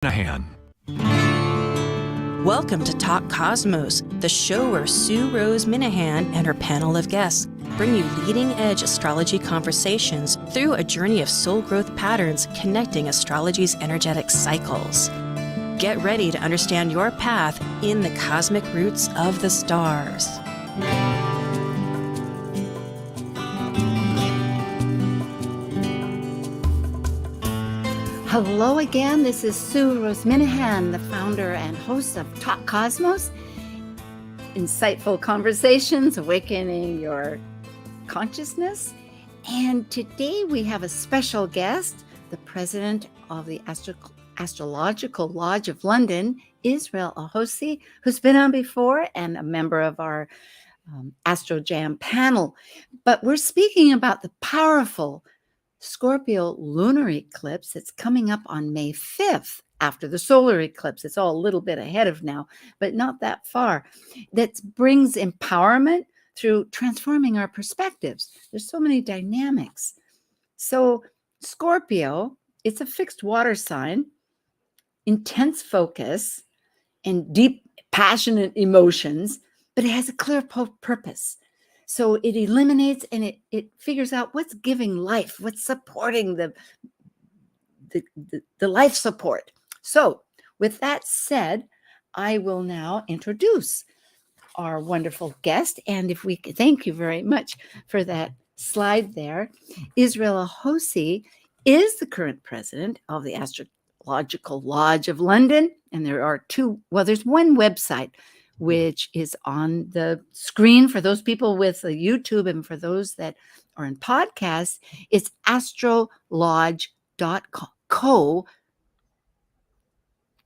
Minahan. Welcome to Talk Cosmos, the show where Sue Minahan and her panel of guests bring you leading-edge astrology conversations through a journey of soul growth patterns connecting astrology's energetic cycles. Get ready to understand your path in the cosmic roots of the stars. Hello again, this is Sue Minahan, the founder and host of Talk Cosmos, insightful conversations, awakening your consciousness. And today we have a special guest, the president of the Astrological Lodge of London, Israel Ajose, who's been on before and a member of our Astro Jam panel. But we're speaking about the powerful Scorpio Lunar Eclipse that's coming up on May 5th after the solar eclipse. It's all a little bit ahead of now, but not that far. That brings empowerment through transforming our perspectives. There's so many dynamics. So Scorpio, it's a fixed water sign, intense focus, and deep, passionate emotions, but it has a clear purpose. So it eliminates and it figures out what's giving life, what's supporting the life support. So with that said, I will now introduce our wonderful guest. And if we could, thank you very much for that slide there. Israel Ajose is the current president of the Astrological Lodge of London. And there's one website which is on the screen for those people with a YouTube, and for those that are in podcasts, it's astrolodge.co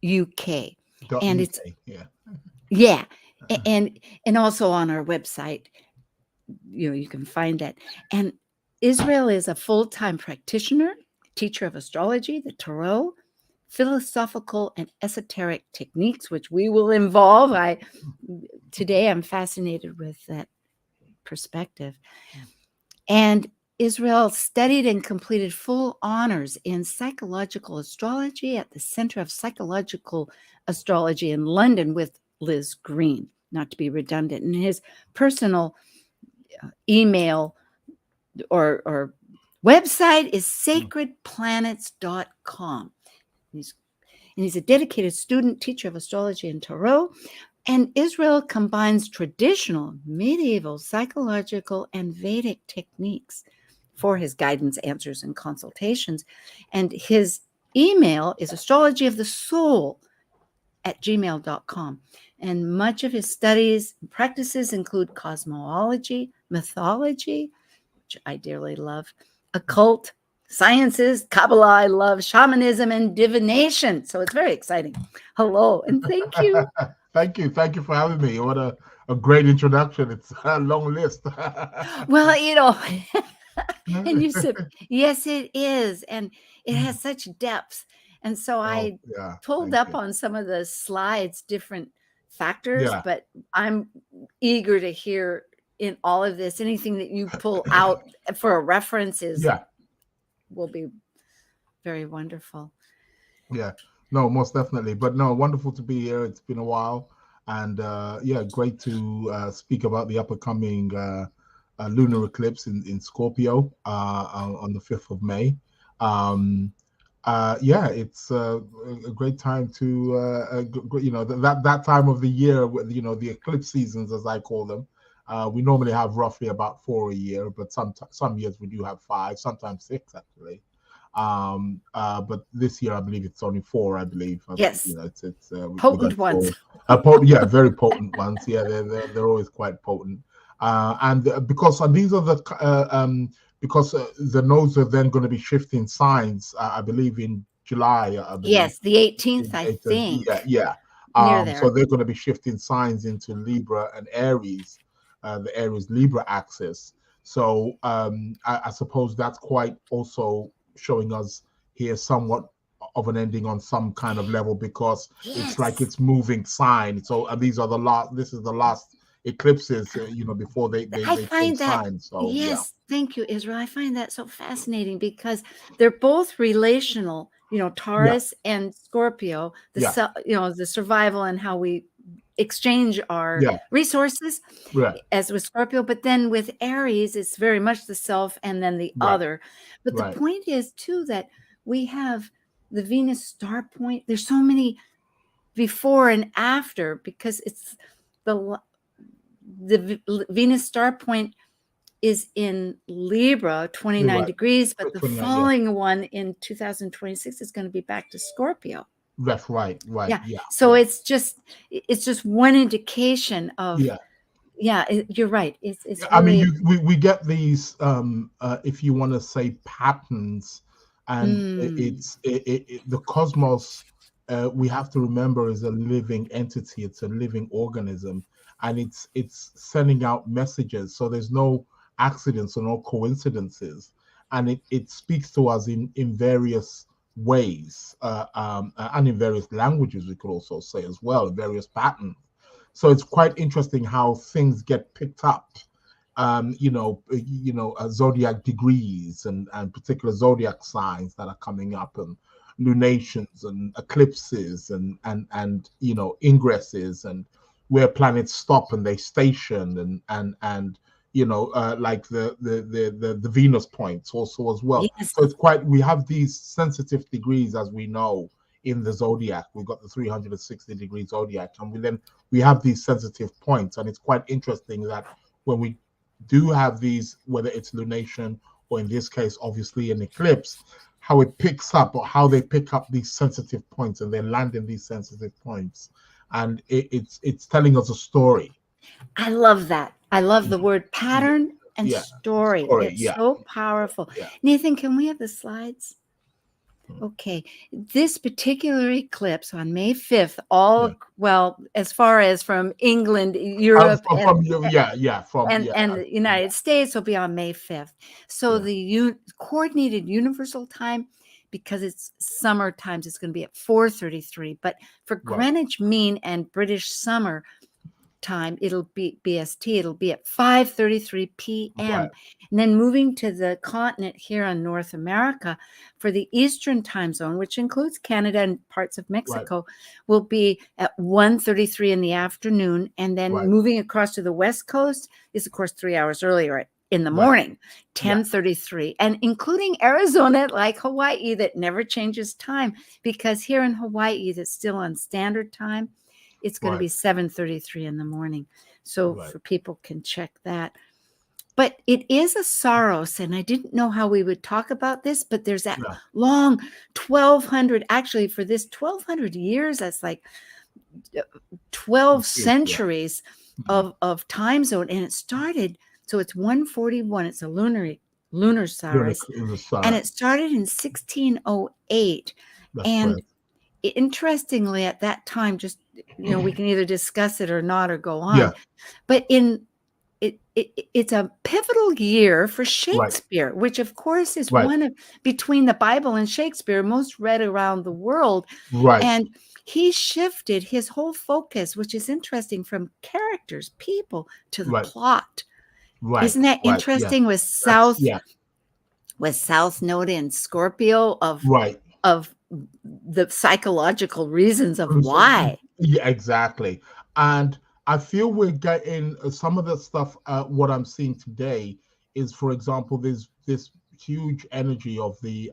UK. And it's and also on our website, you can find that. And Israel is a full-time practitioner, teacher of astrology, the Tarot, philosophical and esoteric techniques, which we will involve. Today I'm fascinated with that perspective. And Israel studied and completed full honors in psychological astrology at the Center of Psychological Astrology in London with Liz Green, not to be redundant. And his personal email or website is sacredplanets.com. He's a dedicated student, teacher of astrology and tarot. And Israel combines traditional, medieval, psychological, and Vedic techniques for his guidance, answers, and consultations. And his email is astrologyofthesoul@gmail.com. And much of his studies and practices include cosmology, mythology, which I dearly love, occult, sciences, Kabbalah, I love, shamanism, and divination. So it's very exciting. Hello, and thank you. Thank you for having me. What a great introduction. It's a long list. Well, and you said, yes, it is. And it has such depth. And so I pulled up on some of the slides, different factors, but I'm eager to hear in all of this, anything that you pull out for a reference will be very wonderful. Yeah, no, most definitely. But no, wonderful to be here. It's been a while, and great to speak about the upcoming lunar eclipse in Scorpio on the 5th of May. It's a great time to that time of the year, the eclipse seasons, as I call them. We normally have roughly about 4 a year, but some years we do have 5, sometimes 6 actually. But this year I believe it's only 4. I believe. Yes. It's potent ones. Very potent ones. Yeah, they're always quite potent. And because these are because the nodes are then going to be shifting signs. I believe in July. Yes, the 18th, I think. Yeah. So they're going to be shifting signs into Libra and Aries. The Aries Libra axis. So I suppose that's quite also showing us here somewhat of an ending on some kind of level, because it's like it's moving sign. So this is the last eclipses, before they find that sign. So thank you, Israel. I find that so fascinating because they're both relational. Taurus and Scorpio, the survival and how we exchange our resources, as with Scorpio. But then with Aries, it's very much the self and then the other. But the point is too that we have the Venus star point. There's so many before and after, because it's the Venus star point is in Libra, 29 degrees, but the following one in 2026 is going to be back to Scorpio. That's right. Yeah. So it's just one indication of you're right. It's really, I mean, we get these if you want to say patterns, and it's the cosmos. We have to remember is a living entity. It's a living organism, and it's sending out messages. So there's no accidents or no coincidences, and it speaks to us in various ways, and in various languages, we could also say as well, in various patterns. So it's quite interesting how things get picked up, zodiac degrees and particular zodiac signs that are coming up, and lunations and eclipses and ingresses, and where planets stop and they station, and like the Venus points also as well. Yes. So we have these sensitive degrees, as we know, in the zodiac. We've got the 360-degree zodiac, and we have these sensitive points. And it's quite interesting that when we do have these, whether it's lunation or in this case, obviously an eclipse, how it picks up, or how they pick up these sensitive points and they land in these sensitive points. And it's telling us a story. I love that. I love the word pattern and story. It's so powerful. Nathan, can we have the slides? Okay. This particular eclipse on May 5th, well, as far as from England, Europe, and the United States, will be on May 5th. So the coordinated universal time, because it's summer times, it's going to be at 4:33. But for Greenwich Mean and British Summer time, it'll be BST, it'll be at 5:33 p.m. And then moving to the continent here on North America, for the Eastern time zone, which includes Canada and parts of Mexico, will be at 1:33 in the afternoon. And then moving across to the West Coast is, of course, 3 hours earlier in the morning, 10:33, and including Arizona, like Hawaii, that never changes time, because here in Hawaii, that's still on standard time. It's going to be 7:33 in the morning. So for people can check that. But it is a Saros, and I didn't know how we would talk about this, but there's that long 1,200, actually for this 1,200 years, that's like 12 centuries of time zone. And it started, so it's 141. It's a lunar Saros. And it started in 1608. And interestingly, at that time, just we can either discuss it or not, or go on. But it's a pivotal year for Shakespeare, which of course is one of, between the Bible and Shakespeare, most read around the world. And he shifted his whole focus, which is interesting, from characters, people, to the plot. Isn't that interesting? With South Node in Scorpio of the psychological reasons of why. Yeah, exactly. And I feel we're getting some of the stuff. What I'm seeing today is, for example, there's this huge energy of the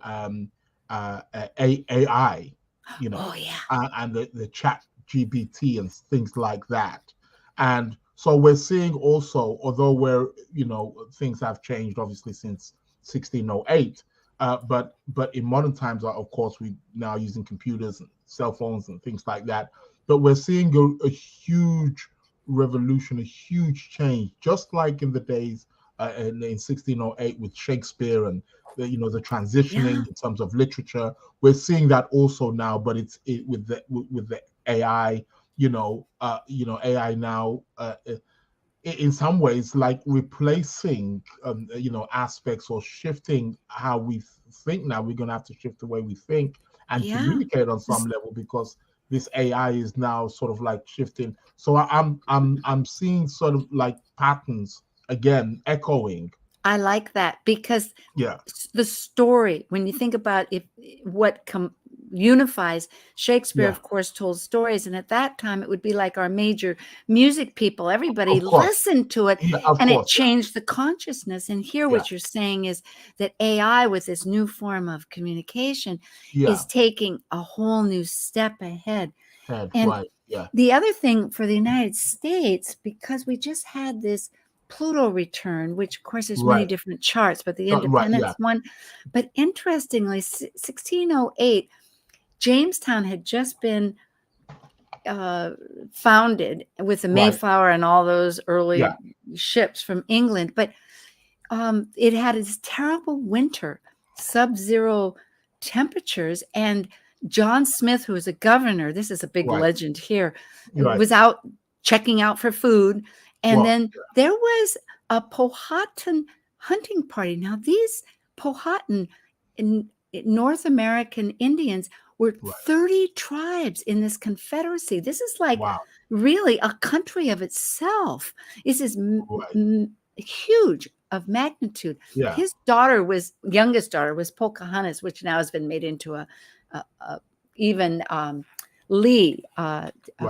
AI, and the chat GPT and things like that. And so we're seeing also, although we're, things have changed obviously since 1608, but in modern times, of course, we now using computers and cell phones and things like that. But we're seeing a huge revolution, a huge change, just like in the days in 1608 with Shakespeare and the transitioning in terms of literature. We're seeing that also now, but it's with the AI. AI now in some ways like replacing aspects, or shifting how we think. Now we're going to have to shift the way we think and communicate on some level, because this AI is now sort of like shifting. So I'm seeing sort of like patterns again echoing I like that, because Yeah. the story, when you think about what unifies, Shakespeare, of course, told stories. And at that time, it would be like our major music people. Everybody listened to it, and it changed the consciousness. And here what you're saying is that AI, with this new form of communication, is taking a whole new step ahead. And the other thing for the United States, because we just had this Pluto return, which of course there's many different charts, but the independence one. But interestingly, 1608, Jamestown had just been founded with the Mayflower and all those early ships from England. But it had this terrible winter, sub-zero temperatures, and John Smith, who was a governor, this is a big legend here, was out checking out for food. And then there was a Powhatan hunting party. Now, these Powhatan in North American Indians were 30 tribes in this confederacy. This is like really a country of itself. This is huge of magnitude. His youngest daughter was Pocahontas, which now has been made into a even Lee,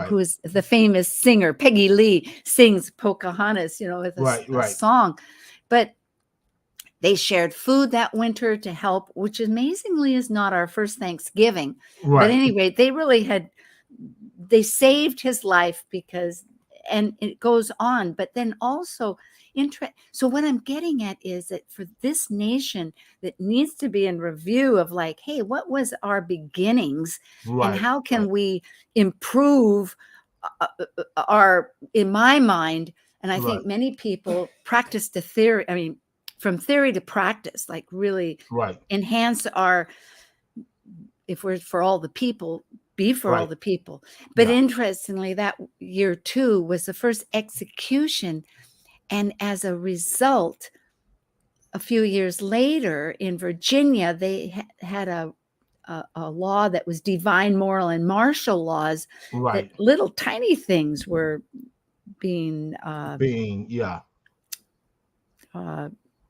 who is the famous singer, Peggy Lee, sings Pocahontas, with a song. But they shared food that winter to help, which amazingly is not our first Thanksgiving. But anyway, they saved his life and it goes on. But then also, so what I'm getting at is that for this nation that needs to be in review of like, hey, what was our beginnings, and how can we improve in my mind, and I think many people practice the theory, I mean, from theory to practice, like really enhance if we're for all the people, be for all the people. But interestingly, that year too was the first execution. And as a result, a few years later in Virginia, they had a law that was divine, moral, and martial laws. That little tiny things were being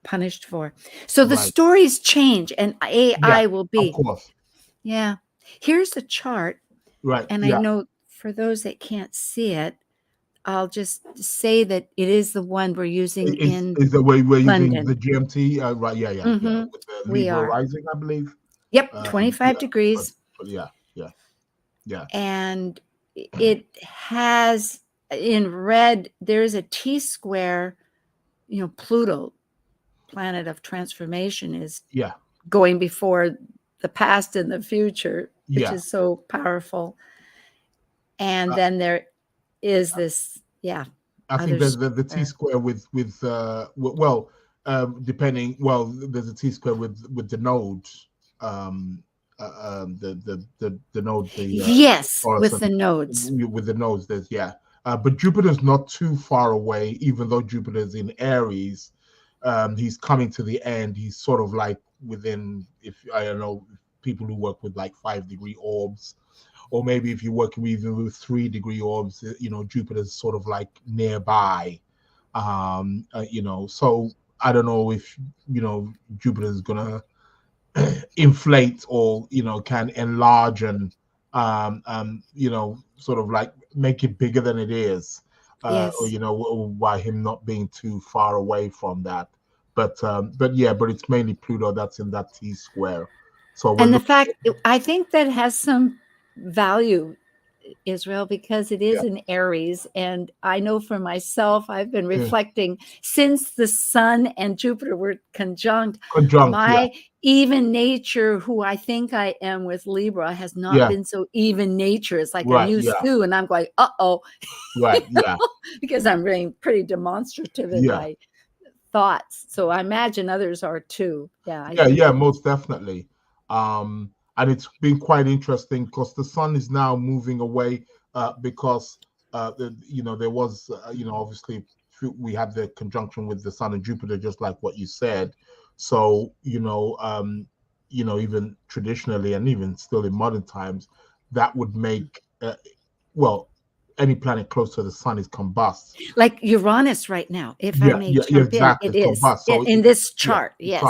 punished for. So the stories change, and AI will be. Of course. Yeah. Here's the chart. And I know for those that can't see it, I'll just say that it is the one we're using is the way we're London. using the GMT, right? With the Libra rising, I believe. Yep, 25 degrees. Yeah. And it has in red, there's a T square, Pluto, planet of transformation, is going before the past and the future, which is so powerful. And then there is this, I think there's the T square with depending. Well, there's a T square with the nodes. The nodes. With the nodes. With the nodes, there's but Jupiter's not too far away. Even though Jupiter's in Aries, he's coming to the end. He's sort of like within, if I don't know, people who work with like 5-degree orbs. Or maybe if you're working even with 3-degree orbs, Jupiter's sort of like nearby. So I don't know if, Jupiter's gonna inflate or, can enlarge and, sort of like make it bigger than it is. Or, by him not being too far away from that. But it's mainly Pluto that's in that T square. So and the fact, I think that has some value, Israel, because it is in Aries, and I know for myself, I've been reflecting since the Sun and Jupiter were conjunct my even nature, who I think I am with Libra, has not been so even nature. It's like a new Sue, and I'm going, because I'm being pretty demonstrative in my thoughts. So I imagine others are too. Most definitely. And it's been quite interesting because the Sun is now moving away because there was obviously we had the conjunction with the Sun and Jupiter, just like what you said. So even traditionally and even still in modern times, that would make any planet close to the sun is combust. Like Uranus right now, if I may jump in, Exactly. it It's is combust. So in this chart. Yes.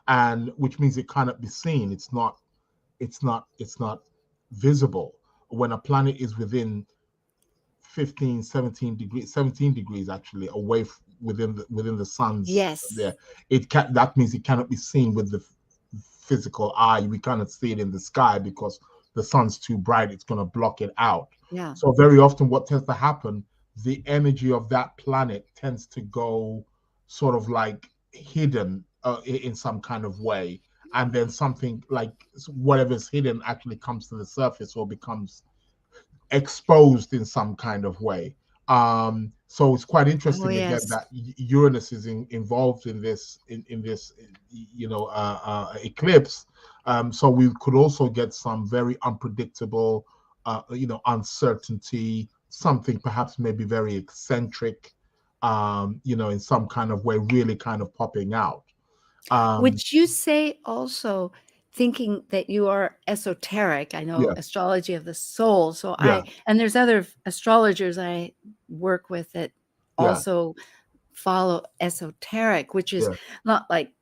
And which means it cannot be seen. It's not visible. When a planet is within 15, 17 degrees actually away within the sun's there, that means it cannot be seen with the physical eye. We cannot see it in the sky because the sun's too bright. It's going to block it out. Yeah. So very often what tends to happen, the energy of that planet tends to go sort of like hidden in some kind of way, and then something like whatever's hidden actually comes to the surface or becomes exposed in some kind of way. So it's quite interesting again that Uranus is involved in this eclipse. So we could also get some very unpredictable, uncertainty, something perhaps maybe very eccentric, in some kind of way, really kind of popping out. Would you say also, thinking that you are esoteric? I know astrology of the soul. So and there's other astrologers I work with that also follow esoteric, which is not like,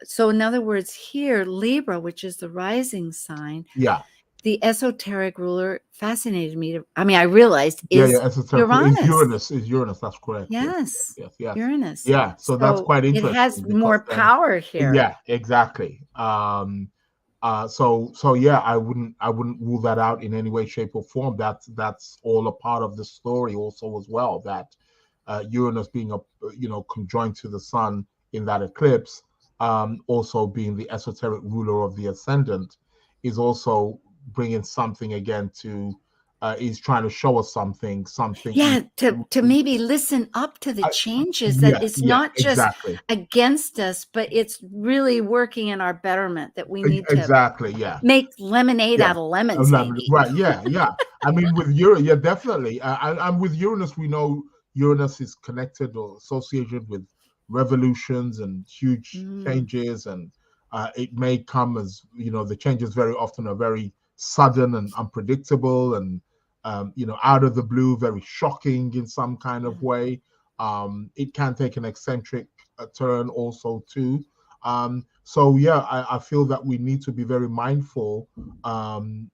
so in other words, here, Libra, which is the rising sign. The esoteric ruler fascinated me. I realized is Uranus. Is Uranus, that's correct. Yes. Uranus. Yeah, so that's quite interesting. It has more power here. Yeah, exactly. So I wouldn't rule that out in any way, shape, or form. That's all a part of the story also as well, that Uranus being conjoined to the sun in that eclipse, also being the esoteric ruler of the ascendant, is also bringing something again to is trying to show us something to maybe listen up to the changes, that it's not just against us, but it's really working in our betterment, that we need to make lemonade out of lemons, maybe. I mean, with Uranus, definitely. And with Uranus, we know Uranus is connected or associated with revolutions and huge changes, and it may come as, the changes very often are very sudden and unpredictable, and out of the blue, very shocking in some kind of way. It can take an eccentric turn also too. I feel that we need to be very mindful, about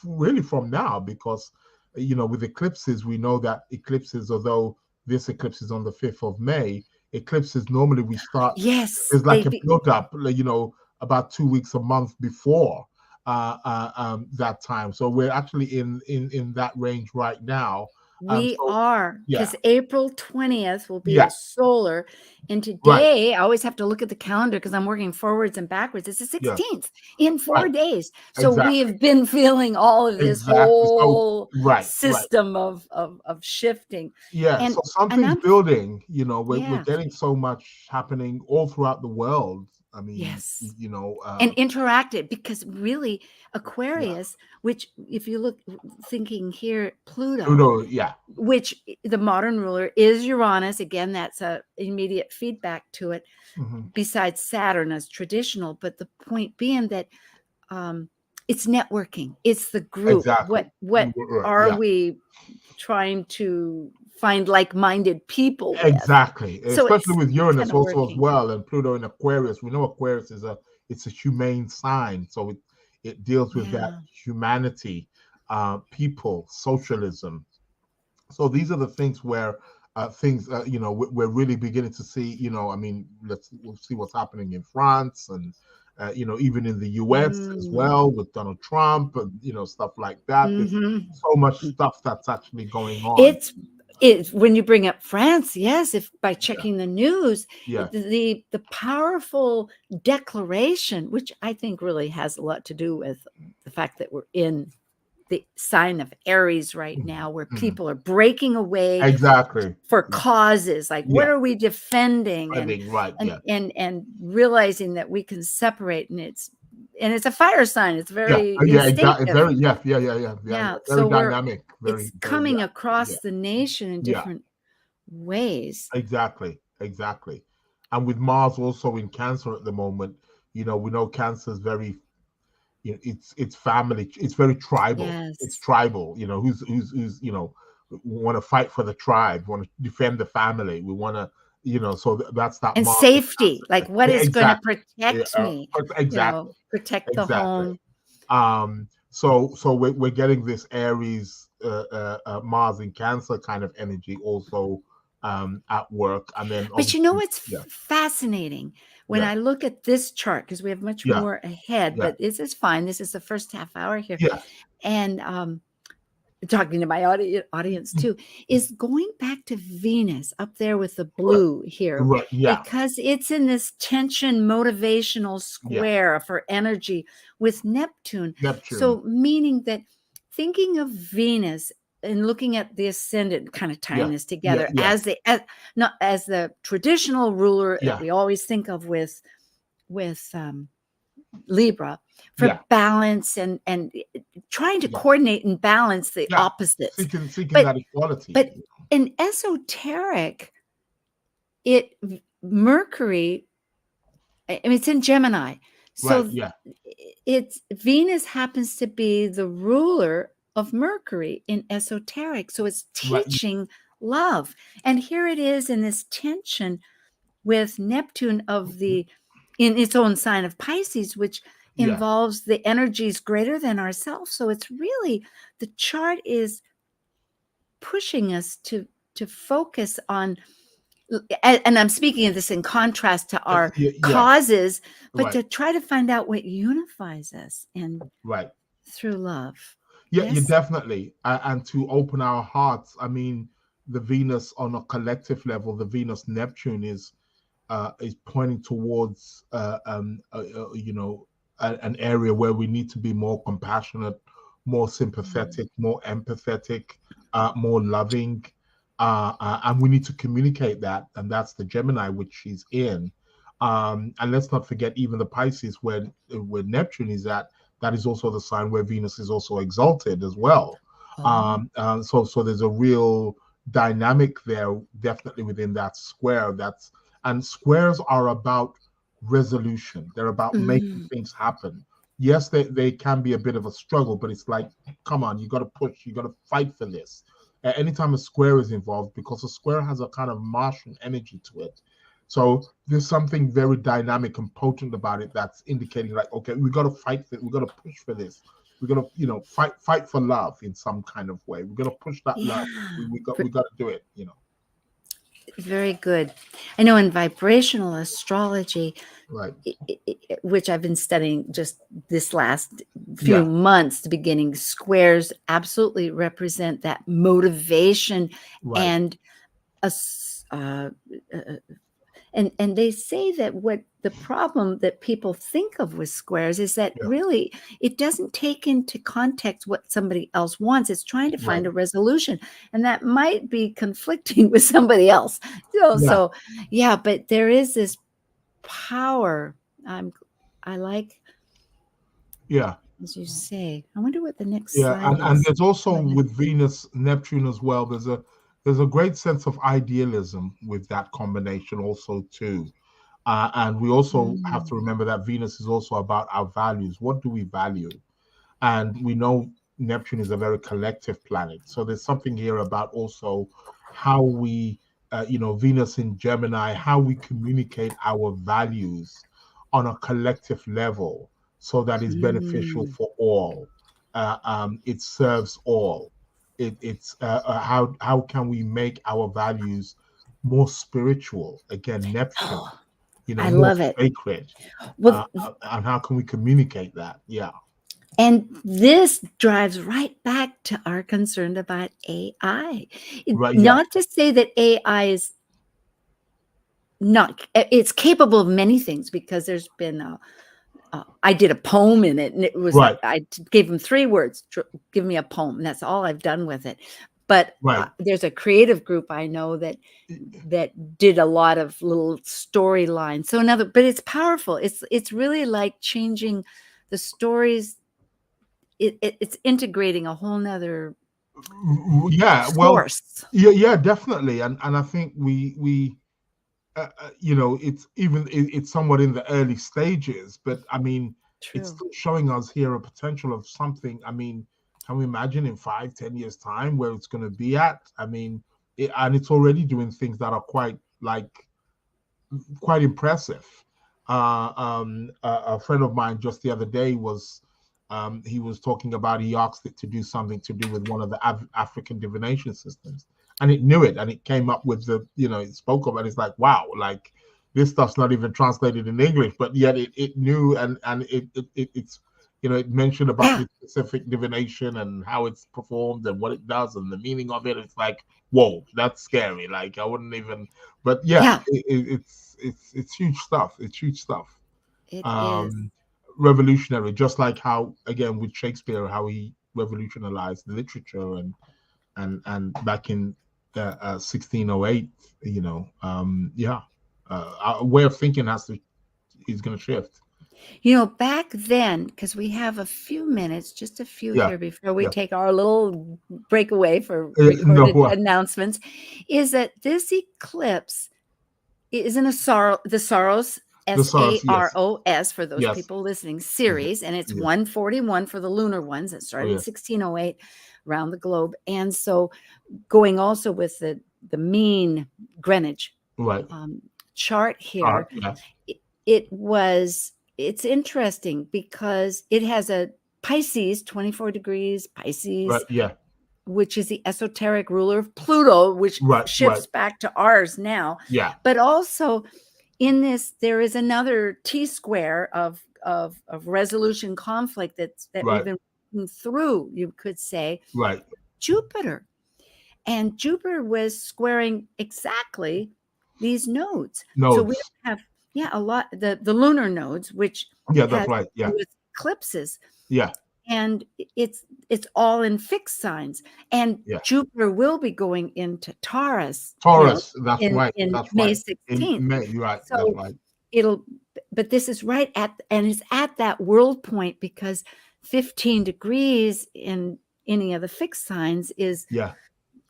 really from now, because with eclipses, we know that eclipses, although this eclipse is on the 5th of May, eclipses normally we start. There's like a build up, about 2 weeks, a month before that time. So we're actually in that range right now. We are, because April 20th will be a solar. And today, I always have to look at the calendar because I'm working forwards and backwards. It's the 16th in 4 days. So we have been feeling all of this whole system of shifting. So something's building, we're getting so much happening all throughout the world. I mean, and interacted, because really Aquarius, which if you look, thinking here, Pluto, which the modern ruler is Uranus. Again, that's a immediate feedback to it, besides Saturn as traditional. But the point being that it's networking. It's the group. What are we trying to find like-minded people with? Exactly. So especially with Uranus also as well, and Pluto in Aquarius. We know Aquarius is a humane sign, so it deals with that humanity, people, socialism. So these are the things where we're really beginning to see. We'll see what's happening in France, and even in the US as well, with Donald Trump, and stuff like that. There's so much stuff that's actually going on. It's when you bring up France, if by checking the news, the powerful declaration, which I think really has a lot to do with the fact that we're in the sign of Aries right now, where people are breaking away for causes like what are we defending, and realizing that we can separate, and it's a fire sign. It's very instinctive. Very so dynamic. It's coming across the nation in different ways. Exactly. And with Mars also in Cancer at the moment, we know Cancer is very it's family. It's very tribal. Yes. It's tribal. Who's want to fight for the tribe, want to defend the family. We want to, so that's that. And safety, like what is going to protect me? Exactly. Protect the home. So we're getting this Aries, Mars in Cancer kind of energy also at work, and then. But what's fascinating when I look at this chart, because we have much more ahead, but this is fine. This is the first half hour here, and talking to my audience too, is going back to Venus up there with the blue here, because it's in this tension motivational square for energy with Neptune. So meaning that thinking of Venus and looking at the ascendant, kind of tying this together as the traditional ruler that we always think of with Libra, for balance and trying to coordinate and balance the opposites. Seeking that equality. But in esoteric, Mercury, it's in Gemini. So it's Venus happens to be the ruler of Mercury in esoteric. So it's teaching love. And here it is in this tension with Neptune in its own sign of Pisces, which involves the energies greater than ourselves. So it's really, the chart is pushing us to focus on, and I'm speaking of this in contrast to our causes, but to try to find out what unifies us and through love. Yeah, definitely. And to open our hearts. I mean, the Venus on a collective level, the Venus Neptune is pointing towards an area where we need to be more compassionate, more sympathetic, more empathetic, more loving, and we need to communicate that. And that's the Gemini, which she's in. And let's not forget even the Pisces, where Neptune is at. That is also the sign where Venus is also exalted as well. So there's a real dynamic there, definitely within that square. And squares are about resolution. They're about making things happen. Yes, they can be a bit of a struggle, but it's like, come on, you got to push, you got to fight for this. Anytime a square is involved, because a square has a kind of Martian energy to it. So there's something very dynamic and potent about it that's indicating like, okay, we got to fight for it. We got to push for this. We're going to, fight for love in some kind of way. We're going to push that love. We got to do it, Very good. I know in vibrational astrology, which I've been studying just this last few months, the beginning, squares absolutely represent that motivation and and they say that what the problem that people think of with squares is that really it doesn't take into context what somebody else wants. It's trying to find a resolution, and that might be conflicting with somebody else. But there is this power. I like, as you say. I wonder what the next slide is. And there's also with Venus, Neptune as well. There's a great sense of idealism with that combination also too. And we also have to remember that Venus is also about our values. What do we value? And we know Neptune is a very collective planet. So there's something here about also how we, Venus in Gemini, how we communicate our values on a collective level so that it's beneficial for all. It serves all. It's how can we make our values more spiritual? Again, Neptune, I love it. Sacred. And how can we communicate that? Yeah. And this drives right back to our concern about AI. Not to say that AI is not, it's capable of many things, because there's been I did a poem in it, and it was I gave him 3 words, give me a poem, and that's all I've done with it. But there's a creative group I know that did a lot of little storylines. So but it's powerful. It's really like changing the stories. It's integrating a whole nother source. Definitely. And I think we it's somewhat in the early stages, but I mean, it's still showing us here a potential of something. I mean, can we imagine in 5-10 years time where it's going to be at? I mean, and it's already doing things that are quite impressive. A friend of mine just the other day was he was talking about, he asked it to do something to do with one of the African divination systems, and it knew it, and it came up with the, it spoke of it. It's like, wow, like this stuff's not even translated in English, but yet it knew, and it's it mentioned about the specific divination and how it's performed and what it does and the meaning of it. It's like, whoa, that's scary. Like I wouldn't even, but it's huge stuff. It's huge stuff. It is revolutionary, just like how, again, with Shakespeare, how he revolutionized literature and back in 1608, our way of thinking is going to shift. Back then, because we have a few minutes, just a few here before we take our little breakaway for recorded announcements, is that this eclipse is in the Saros, Saros, for those people listening, series, and it's 141 for the lunar ones that started in 1608 around the globe. And so going also with the mean Greenwich chart here, it's interesting because it has a Pisces, 24 degrees Pisces, which is the esoteric ruler of Pluto, which shifts back to ours now. But also in this, there is another T-square of resolution conflict that we've been working through, you could say. Jupiter. And Jupiter was squaring exactly these nodes. So we have a lot, the lunar nodes, which that's right. With eclipses. And it's all in fixed signs. And Jupiter will be going into Taurus. That's right. In that's May right. 16th. In May, you're right. So that's right. But this is right it's at that world point, because 15 degrees in any of the fixed signs is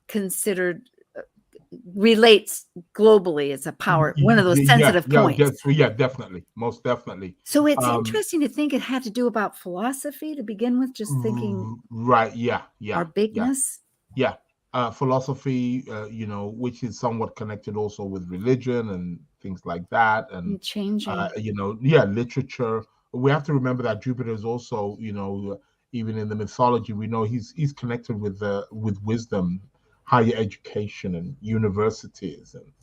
considered, relates globally as a power, one of those sensitive points. Definitely, most definitely. So it's interesting to think it had to do about philosophy to begin with, just thinking our bigness. Philosophy, which is somewhat connected also with religion and things like that, and changing. Literature. We have to remember that Jupiter is also, even in the mythology, we know he's connected with wisdom, higher education, and universities, and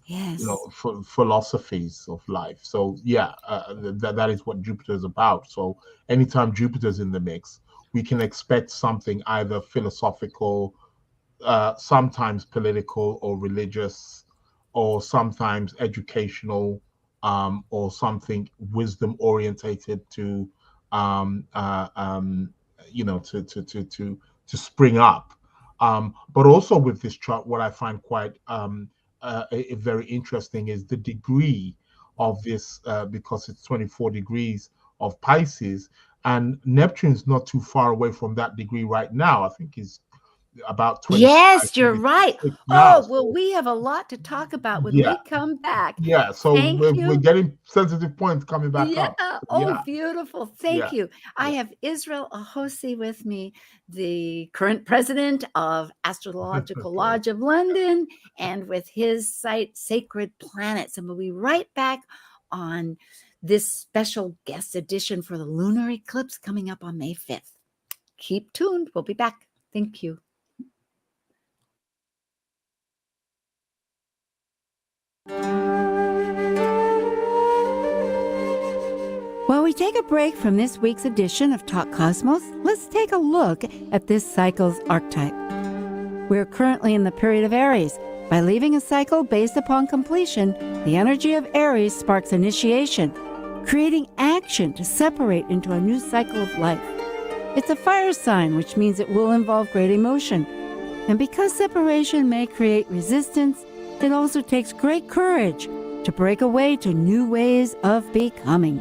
philosophies of life. So that is what Jupiter is about. So anytime Jupiter's in the mix, we can expect something either philosophical, sometimes political or religious, or sometimes educational, or something wisdom orientated to spring up. But also with this chart, what I find quite very interesting is the degree of this, because it's 24 degrees of Pisces, and Neptune's not too far away from that degree right now. I think he's about 20. Yes, you're right. We have a lot to talk about when we come back. So we're getting sensitive points coming back up. Beautiful. Thank you. I have Israel Ajose with me, the current president of Astrological Lodge of London, and with his site Sacred Planets. And we'll be right back on this special guest edition for the lunar eclipse coming up on May 5th. Keep tuned. We'll be back. Thank you. While we take a break from this week's edition of Talk Cosmos, let's take a look at this cycle's archetype. We're currently in the period of Aries. By leaving a cycle based upon completion, the energy of Aries sparks initiation, creating action to separate into a new cycle of life. It's a fire sign, which means it will involve great emotion. And because separation may create resistance, it also takes great courage to break away to new ways of becoming.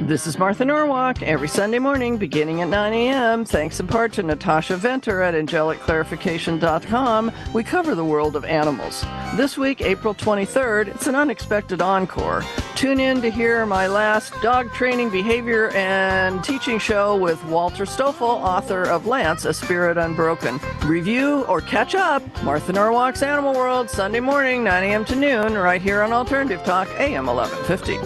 This is Martha Norwalk, every Sunday morning beginning at 9 a.m. Thanks in part to Natasha Venter at angelicclarification.com, we cover the world of animals. This week, April 23rd, it's an unexpected encore. Tune in to hear my last dog training, behavior, and teaching show with Walter Stoffel, author of Lance, A Spirit Unbroken. Review or catch up Martha Norwalk's Animal World, Sunday morning, 9 a.m. to noon, right here on Alternative Talk, AM 1150.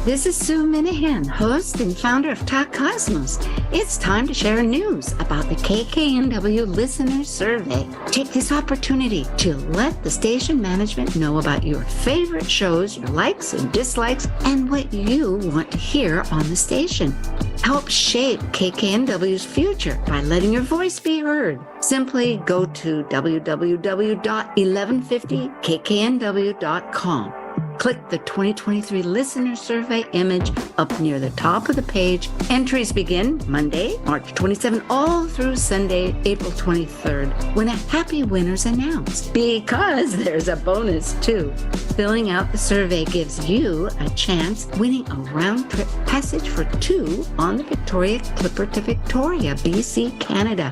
This is Sue Minahan, host and founder of Talk Cosmos. It's time to share news about the KKNW Listener Survey. Take this opportunity to let the station management know about your favorite shows, your likes and dislikes, and what you want to hear on the station. Help shape KKNW's future by letting your voice be heard. Simply go to www.1150kknw.com. Click the 2023 Listener Survey image up near the top of the page. Entries begin Monday, March 27, all through Sunday, April 23rd, when a happy winner's announced. Because there's a bonus too. Filling out the survey gives you a chance winning a round-trip passage for two on the Victoria Clipper to Victoria, BC, Canada,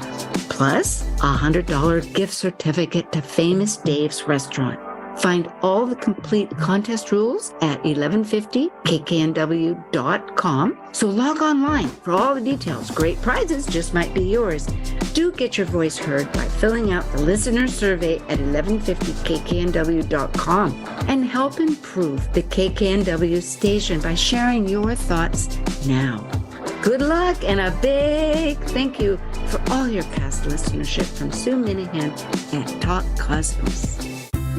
plus a $100 gift certificate to Famous Dave's Restaurant. Find all the complete contest rules at 1150kknw.com. So log online for all the details. Great prizes just might be yours. Do get your voice heard by filling out the listener survey at 1150kknw.com and help improve the KKNW station by sharing your thoughts now. Good luck and a big thank you for all your past listenership from Sue Minahan at Talk Cosmos.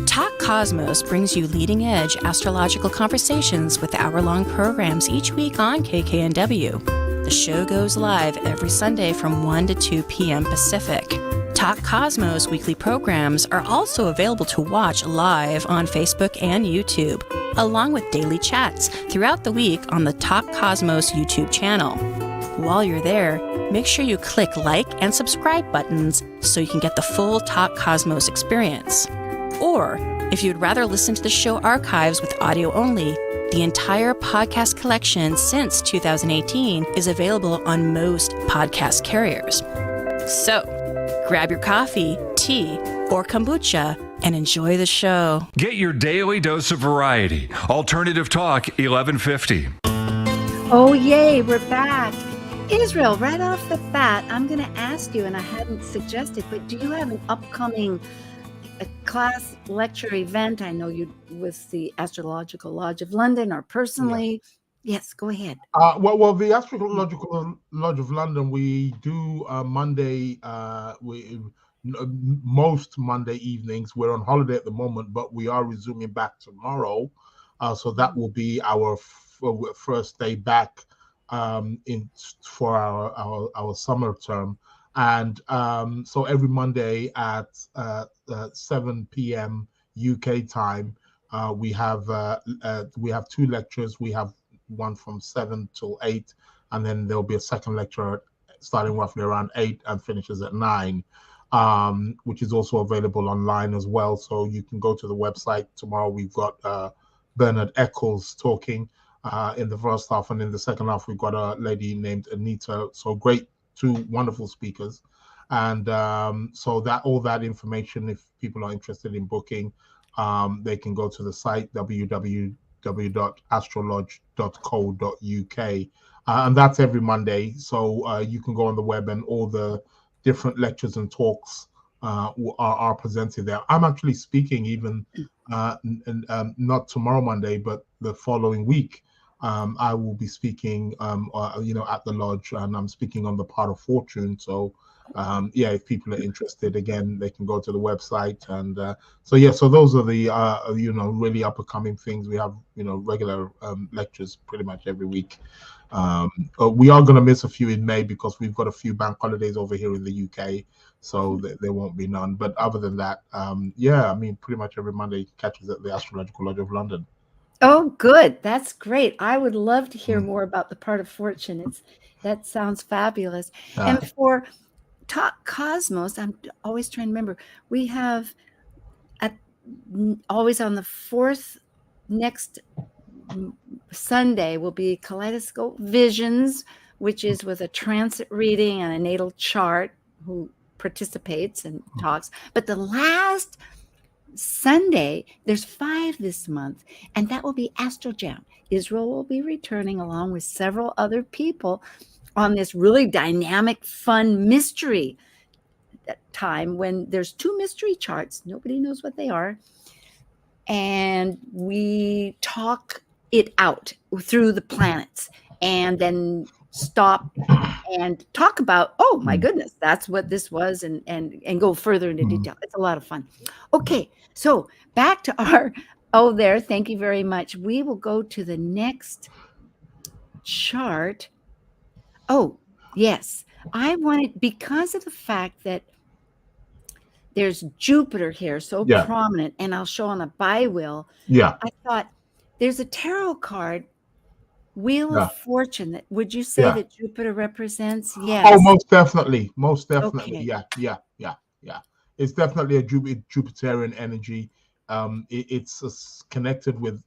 Talk Cosmos brings you leading-edge astrological conversations with hour-long programs each week on KKNW. The show goes live every Sunday from 1 to 2 p.m. Pacific. Talk Cosmos weekly programs are also available to watch live on Facebook and YouTube, along with daily chats throughout the week on the Talk Cosmos YouTube channel. While you're there, make sure you click like and subscribe buttons so you can get the full Talk Cosmos experience. Or, if you'd rather listen to the show archives with audio only, the entire podcast collection since 2018 is available on most podcast carriers. So, grab your coffee, tea, or kombucha and enjoy the show. Get your daily dose of variety. Alternative Talk 1150. Oh, yay, we're back. Israel, right off the bat, I'm going to ask you, and I hadn't suggested, but do you have an upcoming class, lecture, event? I know you with the Astrological Lodge of London or personally. Yes, go ahead. Well, the Astrological Lodge of London, we do Monday, most Monday evenings. We're on holiday at the moment, but we are resuming back tomorrow. So that will be our first day back for our summer term. And so every Monday at 7 p.m. UK time, we have two lectures. We have one from 7 till 8, and then there'll be a second lecture starting roughly around 8 and finishes at 9, which is also available online as well. So you can go to the website. Tomorrow we've got Bernard Eccles talking in the first half, and in the second half we've got a lady named Anita. So great. Two wonderful speakers, and so that all that information, if people are interested in booking, they can go to the site www.astrolodge.co.uk, and that's every Monday. So you can go on the web, and all the different lectures and talks are presented there. I'm actually speaking even not tomorrow Monday, but the following week. I will be speaking, at the lodge, and I'm speaking on the part of fortune. So, if people are interested, again, they can go to the website. And so those are the, really up and coming things. We have, regular lectures pretty much every week. We are going to miss a few in May because we've got a few bank holidays over here in the UK. So there won't be none. But other than that, pretty much every Monday catches at the Astrological Lodge of London. Oh, good. That's great. I would love to hear more about the part of fortune. That sounds fabulous. And for Talk Cosmos, I'm always trying to remember, we have always on the fourth next Sunday will be Kaleidoscope Visions, which is with a transit reading and a natal chart who participates and talks. But the last Sunday, there's 5 this month, and that will be Astro Jam. Israel will be returning along with several other people on this really dynamic, fun mystery time when there's 2 mystery charts. Nobody knows what they are. And we talk it out through the planets and then stop and talk about, oh my goodness, that's what this was, and go further into detail. It's a lot of fun. Okay, so back to our, thank you very much. We will go to the next chart. Oh, yes. I wanted, because of the fact that there's Jupiter here, so prominent, and I'll show on a bi-wheel. Yeah. I thought there's a tarot card, Wheel of Fortune. Would you say that Jupiter represents? Yes. Oh, most definitely. Most definitely. Okay. Yeah. It's definitely a Jupiterian energy. It's connected with,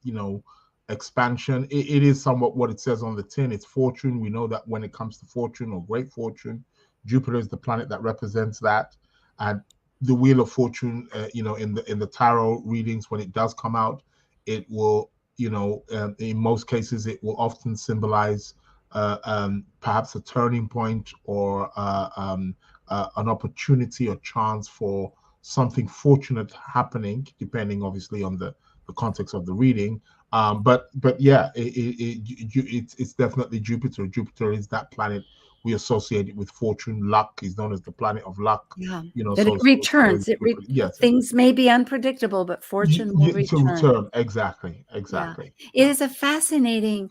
expansion. It is somewhat what it says on the tin. It's fortune. We know that when it comes to fortune or great fortune, Jupiter is the planet that represents that. And the Wheel of Fortune, in the tarot readings, when it does come out, it will, in most cases, it will often symbolize perhaps a turning point or an opportunity or chance for something fortunate happening, depending obviously on the context of the reading. But yeah, it's definitely Jupiter. Jupiter is that planet we associate it with fortune, luck. Is known as the planet of luck. Yeah, that it returns. Yes, things may be unpredictable, but fortune will return. Exactly. Yeah. It is a fascinating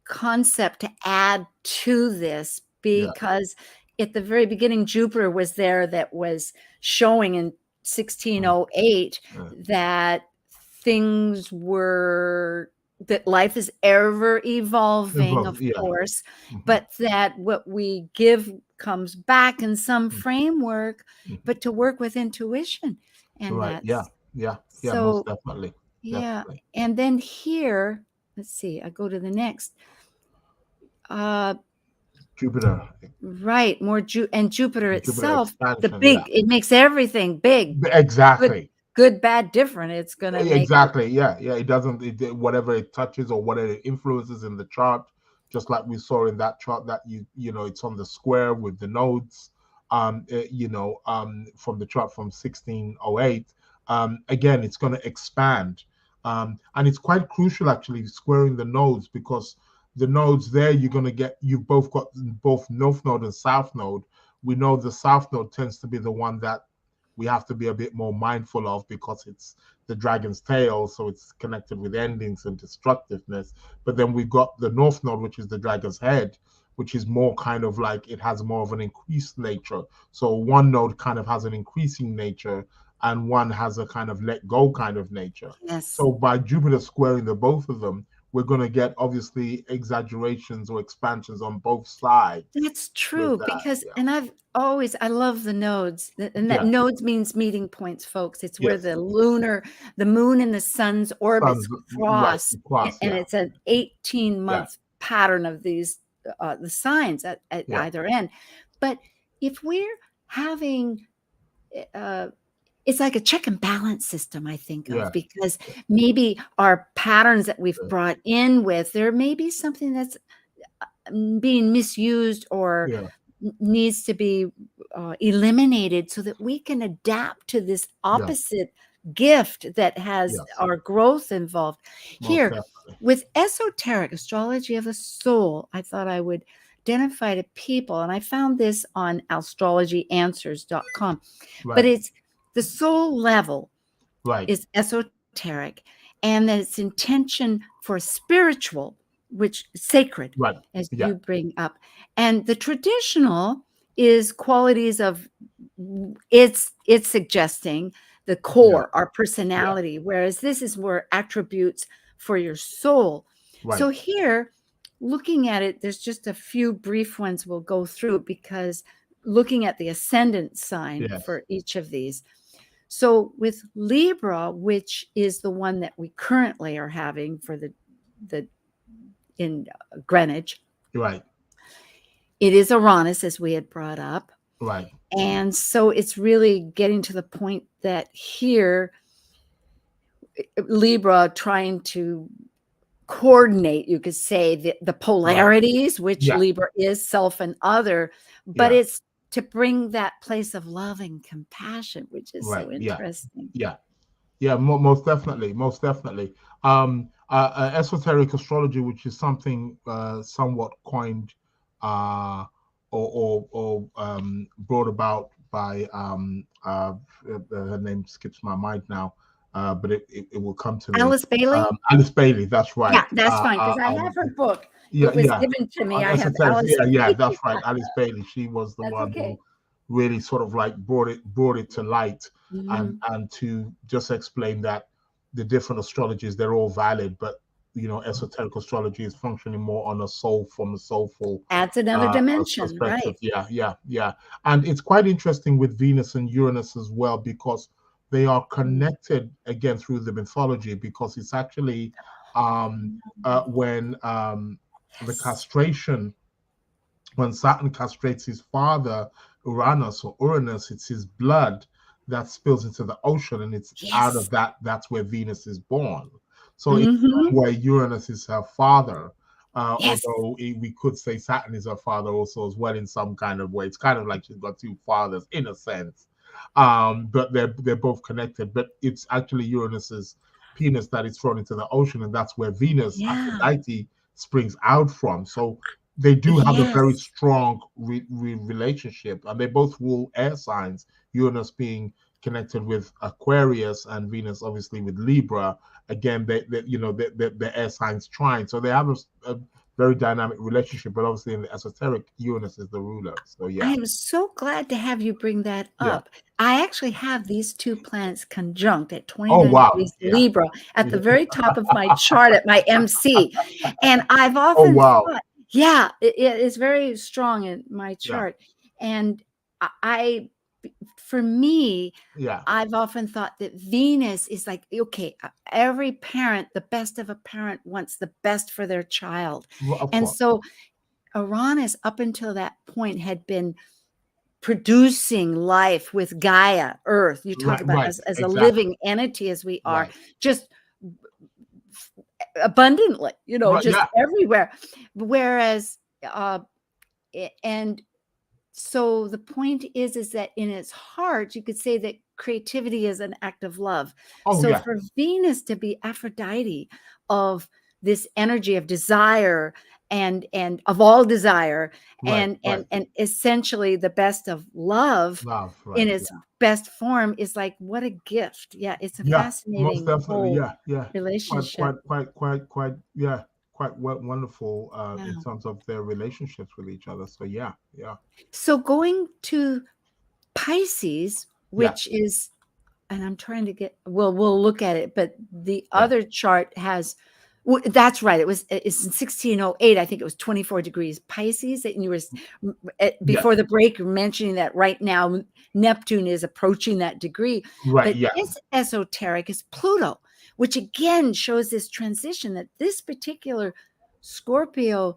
concept to add to this, because at the very beginning, Jupiter was there, that was showing in 1608 that things were, that life is ever evolving, of course, but that what we give comes back in some framework, but to work with intuition. And that's, most definitely. Yeah. Definitely. And then here, let's see, I go to the next. Jupiter. Right. More Jupiter itself, it makes everything big. Exactly. Good, bad, different. It's going to make exactly. Yeah. It doesn't, whatever it touches or whatever it influences in the chart, just like we saw in that chart that it's on the square with the nodes, from the chart from 1608. Again, it's going to expand. And it's quite crucial actually squaring the nodes, because the nodes there, you've both got both north node and south node. We know the south node tends to be the one that we have to be a bit more mindful of, because it's the dragon's tail, so it's connected with endings and destructiveness. But then we've got the north node, which is the dragon's head, which is more kind of like, it has more of an increased nature. So one node kind of has an increasing nature, and one has a kind of let go kind of nature. Yes. So by Jupiter squaring the both of them, we're going to get obviously exaggerations or expansions on both sides. That's true, because, and I love the nodes, and that nodes means meeting points, folks. It's where the moon and the sun's orbits cross, and it's an 18-month pattern of these, the signs at either end. But if we're having, it's like a check and balance system, I think of, because maybe our patterns that we've brought in with, there may be something that's being misused or needs to be eliminated, so that we can adapt to this opposite gift that has our growth involved. Here, with esoteric astrology of the soul, I thought I would identify to people, and I found this on astrologyanswers.com, but it's the soul level is esoteric, and that its intention for spiritual, which is sacred, as you bring up. And the traditional is qualities of, it's suggesting the core, our personality, whereas this is more attributes for your soul. So here, looking at it, there's just a few brief ones we'll go through, because looking at the ascendant sign for each of these. So with Libra, which is the one that we currently are having for the in Greenwich, it is Uranus, as we had brought up, And so it's really getting to the point that here, Libra trying to coordinate, you could say, the polarities, which Libra is self and other, but it's to bring that place of love and compassion, which is so interesting. Most definitely. Esoteric astrology, which is something somewhat coined or brought about by her name skips my mind now, but it will come to me. Alice Bailey. Alice Bailey, that's right. Yeah, that's fine, because I have her book. It was given to me. I have Alice Bailey. That's right. Alice Bailey. She was the one who really sort of like brought it to light, and to just explain that the different astrologies, they're all valid, but esoteric astrology is functioning more on from a soulful, adds another dimension, right? Yeah. And it's quite interesting with Venus and Uranus as well, because they are connected again through the mythology, because it's actually when the castration, when Saturn castrates his father Uranus, it's his blood that spills into the ocean, and it's out of that's where Venus is born. So it's where Uranus is her father, although we could say Saturn is her father also as well in some kind of way. It's kind of like she's got two fathers in a sense, but they're both connected. But it's actually Uranus's penis that is thrown into the ocean, and that's where Venus, Aphrodite, springs out from. So they do have a very strong relationship, and they both rule air signs, Uranus being connected with Aquarius and Venus obviously with Libra. Again, the air signs trine, so they have a very dynamic relationship. But obviously in the esoteric, Uranus is the ruler. So I am so glad to have you bring that up. I actually have these two planets conjunct at 29 degrees Libra at the very top of my chart at my MC, and I've often thought, it is very strong in my chart, and for me, I've often thought that Venus is like, okay, every parent, the best of a parent, wants the best for their child. And so Uranus, up until that point, had been producing life with Gaia, Earth. You talk about as a living entity as we are, just abundantly, just everywhere. Whereas, and so the point is that in its heart, you could say that creativity is an act of love. For Venus to be Aphrodite, of this energy of desire and of all desire, and essentially the best of love in its best form, is like, what a gift. It's a fascinating relationship. Quite wonderful in terms of their relationships with each other. So So going to Pisces, which is, and I'm trying to get, we'll look at it, but the other chart has, that's right, it's in 1608, I think it was 24 degrees Pisces, and you were before the break mentioning that right now Neptune is approaching that degree, but it's esoteric, is Pluto, which again shows this transition, that this particular Scorpio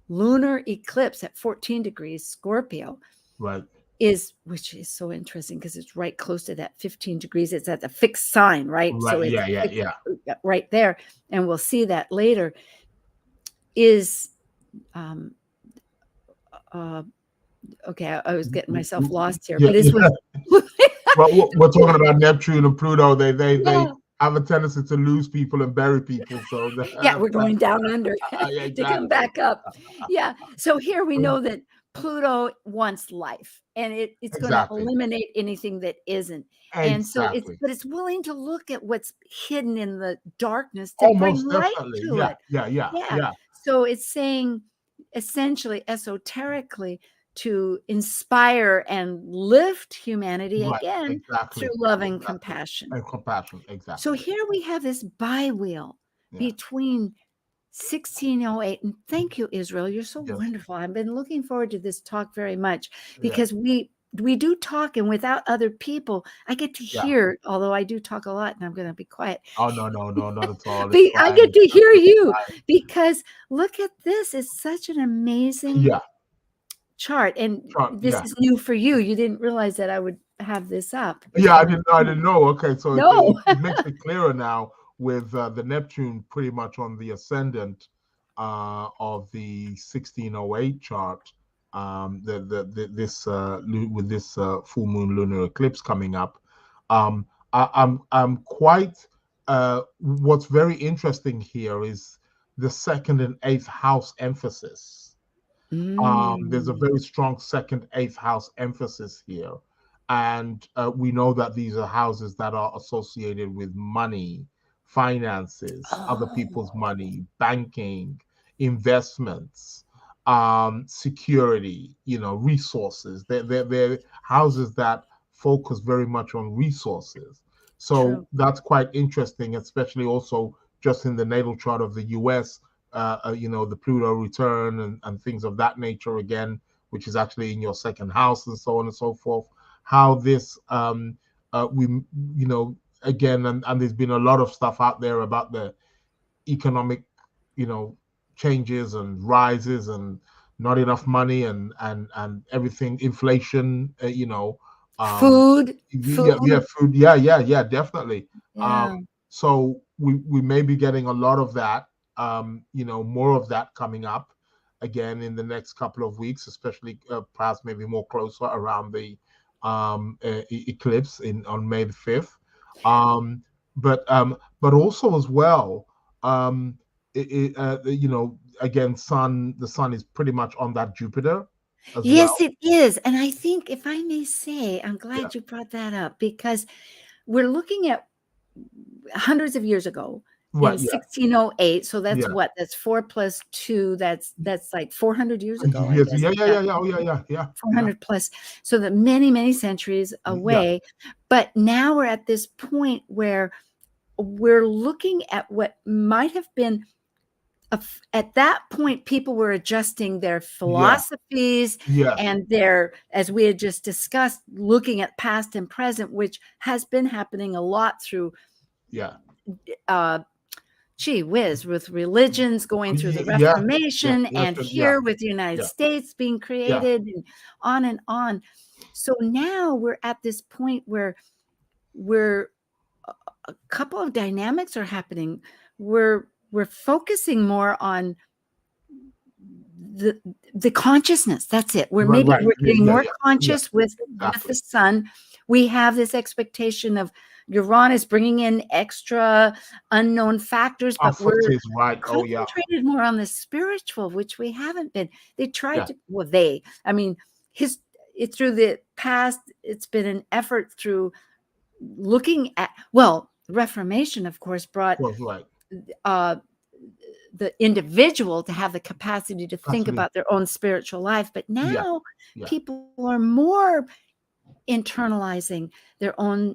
lunar eclipse at 14 degrees Scorpio which is so interesting, because it's right close to that 15 degrees. It's at the fixed sign, right? So it's right there. And we'll see that later. Is okay, I was getting myself lost here, but it's well, we're talking about Neptune and Pluto. They have a tendency to lose people and bury people. So we're going down under to come back up. So here we know that Pluto wants life, and it's going to eliminate anything that isn't. And so it's willing to look at what's hidden in the darkness to bring light to it. So it's saying, essentially, esoterically, to inspire and lift humanity again through love and compassion. So here we have this bi-wheel between 1608, and thank you, Israel. You're so wonderful. I've been looking forward to this talk very much, because we do talk, and without other people, I get to hear, although I do talk a lot, and I'm going to be quiet. Oh, no, not at all. I get to hear you, because look at this. It's such an amazing chart, and this Yeah. is new for you. You didn't realize that I would have this up. Yeah, I didn't know. Okay, so No. it makes it clearer now with the Neptune pretty much on the ascendant of the 1608 chart. With this full moon lunar eclipse coming up, I'm quite. What's very interesting here is the second and eighth house emphasis. There's a very strong second, eighth house emphasis here. And we know that these are houses that are associated with money, finances, other people's money, banking, investments, security, resources. They're houses that focus very much on resources. So True. that's quite interesting, especially also just in the natal chart of the US. The Pluto return and things of that nature again, which is actually in your second house and so on and so forth. How this, again, and there's been a lot of stuff out there about the economic, changes and rises and not enough money and everything, inflation, Food. food, yeah, definitely. Yeah. So we may be getting a lot of that. More of that coming up again in the next couple of weeks, especially perhaps maybe more closer around the eclipse on May the 5th. But also as well, again, the sun is pretty much on that Jupiter as Yes, well. it is. And I think, if I may say, I'm glad you brought that up, because we're looking at hundreds of years ago, Right, in 1608. So that's Yeah. what? That's 4 plus 2. That's like 400 years ago, I Yes, guess. yeah. Oh, yeah. 400 plus. So that many, many centuries away. But now we're at this point where we're looking at what might have been at that point, people were adjusting their philosophies and their, as we had just discussed, looking at past and present, which has been happening a lot through gee whiz, with religions going through the Reformation and here with the United States being created and on and on. So now we're at this point where a couple of dynamics are happening. We're focusing more on the consciousness. That's it. We're getting more conscious with the sun. We have this expectation of Uranus bringing in extra unknown factors, but we're concentrated more on the spiritual, which we haven't been. They tried to, through the past, it's been an effort through looking at, the Reformation, of course, brought the individual to have the capacity to think about their own spiritual life. But now people are more internalizing their own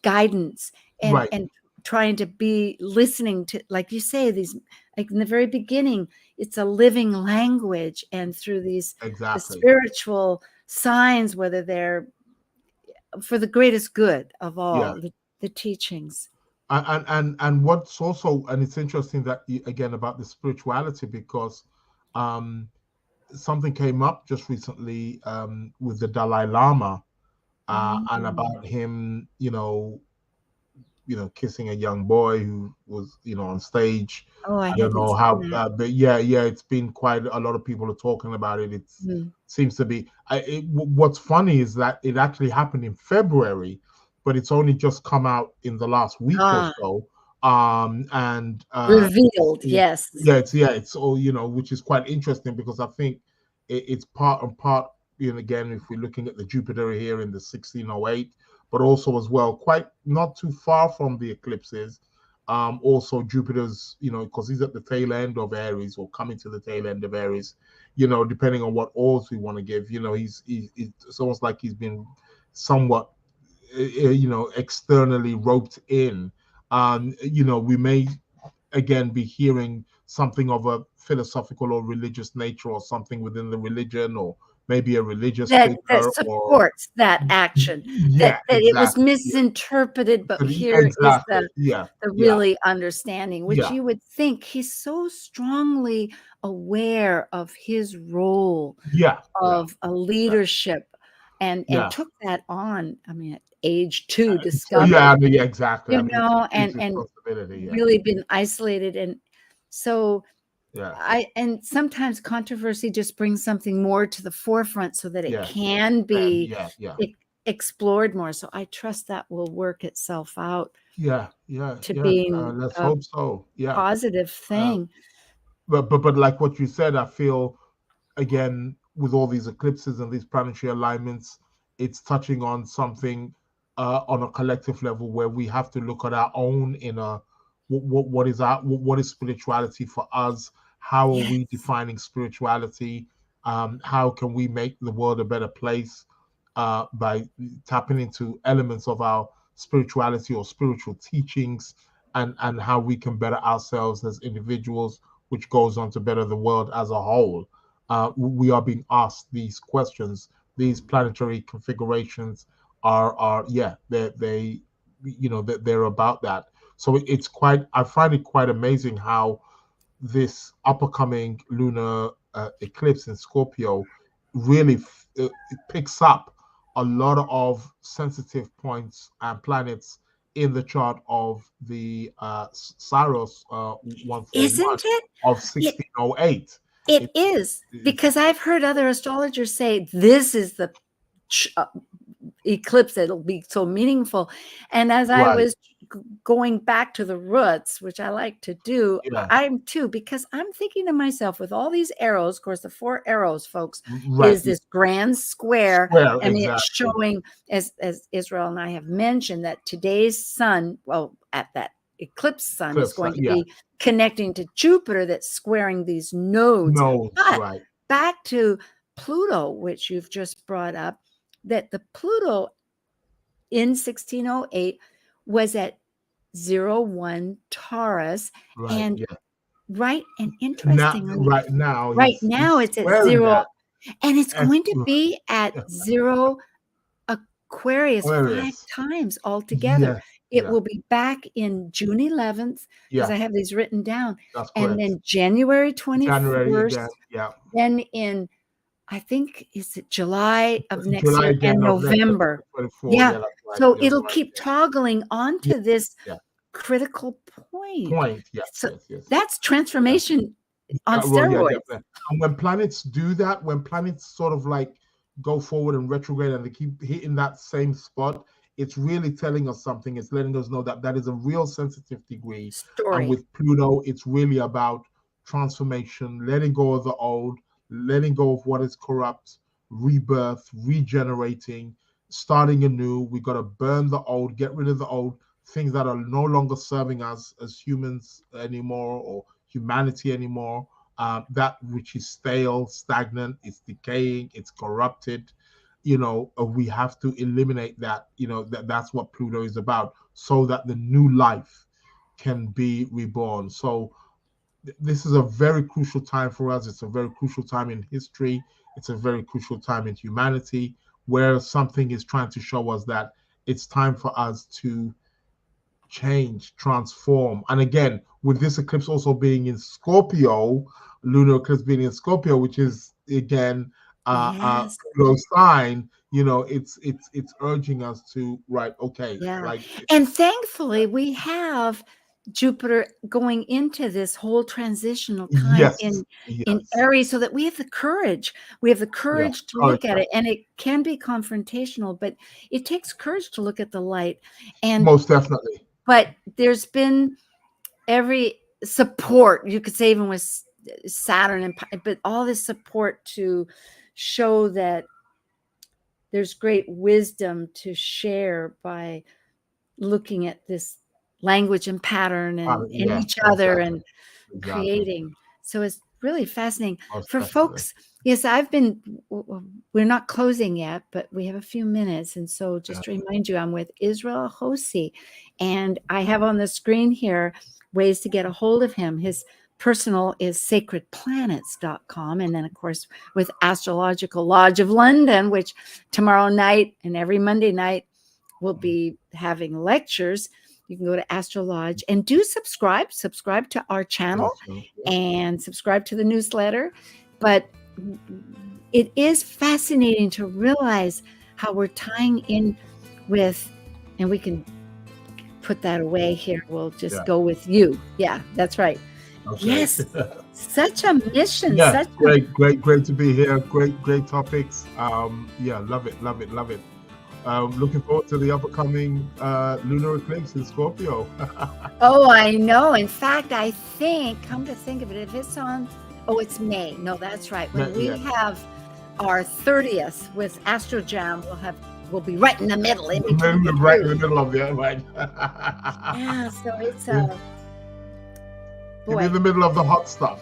guidance and trying to be listening to, like you say, these, like in the very beginning, it's a living language, and through these the spiritual signs, whether they're for the greatest good of all, the teachings. And what's also, and it's interesting that again about the spirituality, because something came up just recently with the Dalai Lama and about him, kissing a young boy who was, on stage. I don't know how, but it's been quite a lot of people are talking about it. It seems to be. What's funny is that it actually happened in February, but it's only just come out in the last week or so. And revealed, yes. It's all, which is quite interesting, because I think it's part and part. Again, if we're looking at the Jupiter here in the 1608, but also as well, quite not too far from the eclipses. Also Jupiter's, because he's at the tail end of Aries, or coming to the tail end of Aries, depending on what odds we want to give, it's almost like he's been somewhat, externally roped in. We may again be hearing something of a philosophical or religious nature, or something within the religion, or maybe a religious that figure or supports that action. yeah, That it was exactly. misinterpreted, but here is Exactly. the really understanding, which you would think he's so strongly aware of his role of a leadership and took that on. I mean, at age 2 discovered. Exactly. You I mean, know, it's and responsibility, really been isolated, and so yeah. and sometimes controversy just brings something more to the forefront so that it can be explored more. So I trust that will work itself out. To being Let's a hope so. Yeah. positive thing. But like what you said, I feel again with all these eclipses and these planetary alignments, it's touching on something on a collective level where we have to look at our own inner what is spirituality for us? How are we defining spirituality? How can we make the world a better place by tapping into elements of our spirituality or spiritual teachings, and how we can better ourselves as individuals, which goes on to better the world as a whole. We are being asked these questions. These planetary configurations are they they're about that. So it's quite, I find it quite amazing how this upcoming lunar eclipse in Scorpio really it picks up a lot of sensitive points and planets in the chart of the Saros 141 Isn't it? of 1608. It is, because I've heard other astrologers say this is the eclipse that'll be so meaningful. And as I was going back to the roots, which I like to do, I'm too, because I'm thinking to myself, with all these arrows, of course, the 4 arrows, folks, is this grand square. And it's showing, as Israel and I have mentioned, that today's sun, well, at that eclipse sun is going to be connecting to Jupiter, that's squaring these nodes. But back to Pluto, which you've just brought up, that the Pluto in 1608 was at 01 Taurus, and interestingly, right now it's at 0, and it's going to be at 0 Aquarius 5 times altogether. It will be back in June 11th, because I have these written down, and then January 21st, then in, I think, is it July of next year, and November. So it'll keep toggling onto this critical point. That's transformation on steroids. And when planets do that, when planets sort of like go forward and retrograde and they keep hitting that same spot, it's really telling us something. It's letting us know that that is a real sensitive degree. And with Pluto, it's really about transformation, letting go of the old, letting go of what is corrupt, rebirth, regenerating, starting anew. We got to burn the old, get rid of the old things that are no longer serving us as humans anymore, or humanity anymore. That which is stale, stagnant, it's decaying, it's corrupted. We have to eliminate that. That's what Pluto is about, so that the new life can be reborn. So this is a very crucial time for us. It's a very crucial time in history. It's a very crucial time in humanity, where something is trying to show us that it's time for us to change, transform. And again, with this eclipse also being in Scorpio, lunar eclipse being in Scorpio, which is again Pluto sign, it's urging us to and thankfully we have Jupiter going into this whole transitional time in Aries, so that we have the courage. We have the courage to look at it, and it can be confrontational, but it takes courage to look at the light. And most definitely. But there's been every support, you could say, even with Saturn, but all this support to show that there's great wisdom to share by looking at this language and pattern and in each other and creating. So it's really fascinating for folks. Yes, we're not closing yet, but we have a few minutes. And so just to remind you, I'm with Israel Ajose, and I have on the screen here ways to get a hold of him. His personal is sacredplanets.com. And then, of course, with Astrological Lodge of London, which tomorrow night and every Monday night we'll be having lectures. You can go to Astro Lodge and do subscribe to our channel and subscribe to the newsletter. But it is fascinating to realize how we're tying in with, and we can put that away here. We'll just go with you. Yeah, that's right. Okay. Yes, such a mission. Yeah, great to be here. Great topics. Love it. Looking forward to the upcoming lunar eclipse in Scorpio. Oh, I know. In fact, I think, come to think of it, if it's on, it's May. No, that's right. When we have our 30th with Astro Jam, we'll be right in the middle. Right in the middle of it, right? Yeah, so it's in the middle of the hot stuff.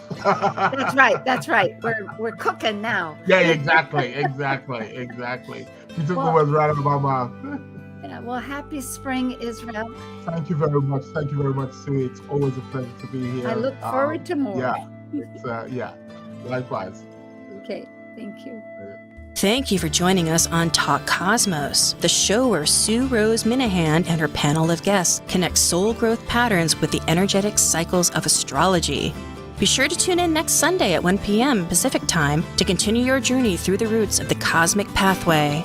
That's right. We're cooking now. Yeah, exactly. You took the words right out of my mouth. Yeah, well, happy spring, Israel. Thank you very much, Sue. It's always a pleasure to be here. I look forward to more. Likewise. Okay, thank you. Thank you for joining us on Talk Cosmos, the show where Sue Minahan and her panel of guests connect soul growth patterns with the energetic cycles of astrology. Be sure to tune in next Sunday at 1 p.m. Pacific Time to continue your journey through the roots of the cosmic pathway.